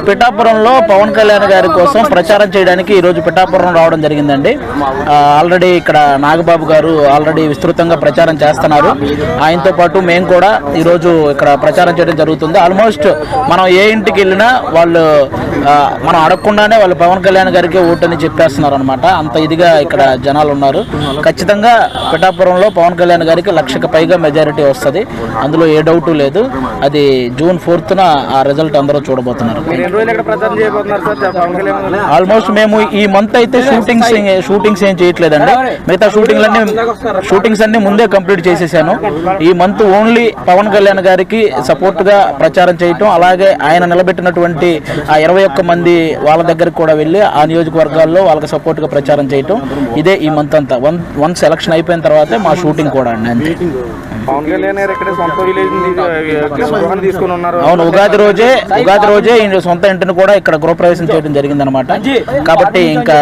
పిఠాపురంలో పవన్ కళ్యాణ్ గారి కోసం ప్రచారం చేయడానికి ఈరోజు పిఠాపురం రావడం జరిగిందండి. ఆల్రెడీ ఇక్కడ నాగబాబు గారు ఆల్రెడీ విస్తృతంగా ప్రచారం చేస్తున్నారు. ఆయనతో పాటు మేము కూడా ఈరోజు ఇక్కడ ప్రచారం చేయడం జరుగుతుంది. ఆల్మోస్ట్ మనం ఏ ఇంటికి వెళ్ళినా వాళ్ళు మనం అడగకుండానే వాళ్ళు పవన్ కళ్యాణ్ గారికి ఓటని చెప్పేస్తున్నారు అనమాట. అంత ఇదిగా ఇక్కడ జనాలు ఉన్నారు. ఖచ్చితంగా పిఠాపురంలో పవన్ కళ్యాణ్ గారికి 1,00,000కి పైగా మెజారిటీ వస్తుంది. అందులో ఏ డౌటు లేదు. అది June 4th ఆ రిజల్ట్ అందరూ చూడబోతున్నారు. ఆల్మోస్ట్ మేము ఈ మంత్ అయితే షూటింగ్స్ ఏం చేయట్లేదండి. మిగతా షూటింగ్స్ అన్ని ముందే కంప్లీట్ చేసేసాను. ఈ మంత్ ఓన్లీ పవన్ కళ్యాణ్ గారికి సపోర్ట్ గా ప్రచారం చేయటం, అలాగే ఆయన నిలబెట్టినటువంటి ఆ 21 మంది వాళ్ళ దగ్గరికి కూడా వెళ్ళి ఆ నియోజకవర్గాల్లో వాళ్ళకి సపోర్ట్ గా ప్రచారం చేయటం, ఇదే ఈ మంత్ అంతా. వన్స్ ఎలక్షన్ అయిపోయిన తర్వాతే మా షూటింగ్ కూడా అండి. అంతే. పవన్ కళ్యాణ్ అవును, ఉగాది రోజే సొంత ఇంటిని కూడా ఇక్కడ గృహప్రవేశం చేయడం జరిగింది అనమాట. కాబట్టి ఇంకా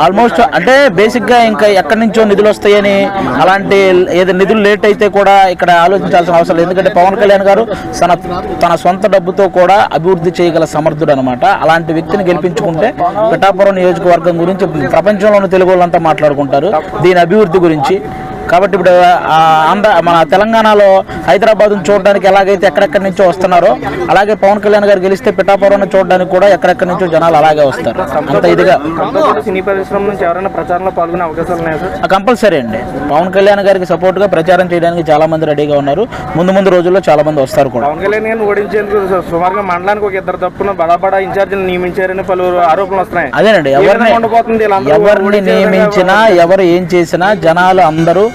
ఆల్మోస్ట్ అంటే బేసిక్ గా ఇంకా ఎక్కడి నుంచో నిధులు వస్తాయని అలాంటి ఏదో నిధులు లేట్ అయితే కూడా ఇక్కడ ఆలోచించాల్సిన అవసరం లేదు. ఎందుకంటే పవన్ కళ్యాణ్ గారు తన సొంత డబ్బుతో కూడా అభివృద్ధి చేయగల సమర్థుడు అనమాట. అలాంటి వ్యక్తిని గెలిపించుకుంటే పిఠాపురం నియోజకవర్గం గురించి ప్రపంచంలోని తెలుగు వాళ్ళంతా మాట్లాడుకుంటారు, దీని అభివృద్ధి గురించి. కాబట్టి ఇప్పుడు మన తెలంగాణలో హైదరాబాద్ చూడడానికి ఎలాగైతే ఎక్కడెక్కడి నుంచో వస్తున్నారో, అలాగే పవన్ కళ్యాణ్ గారు గెలిస్తే పిఠాపురం చూడడానికి కూడా ఎక్కడెక్కడి నుంచో జనాలు అలాగే వస్తారు. అంత ఇదిగా సినీ పరిశ్రమ నుంచి ఎవరైనా ప్రచారంలో పాల్గొనే అవకాశాలు ఉన్నాయా సార్? కంపల్సరీ అండి. పవన్ కళ్యాణ్ గారికి సపోర్ట్ గా ప్రచారం చేయడానికి చాలా మంది రెడీగా ఉన్నారు. ముందు రోజుల్లో చాలా మంది వస్తారు కూడా. పవన్ కళ్యాణ్ గారిని ఓడించేందుకు సుమారుగా మండలానికి ఒక 2 తప్పున బడా ఇన్ఛార్జీలు నియమించారని పలువురు ఆరోపణలు వస్తున్నాయి. అదేనండి, ఎవరిని నియమించినా ఎవరు ఏం చేసినా జనాలు అందరూ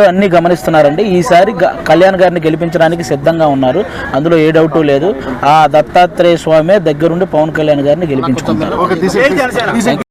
అన్ని గమనిస్తున్నారండి. ఈసారి కళ్యాణ్ గారిని గెలిపించడానికి సిద్ధంగా ఉన్నారు. అందులో ఏ డౌటు లేదు. ఆ దత్తాత్రేయ స్వామి దగ్గరుండి పవన్ కళ్యాణ్ గారిని గెలిపించుకుంటారు.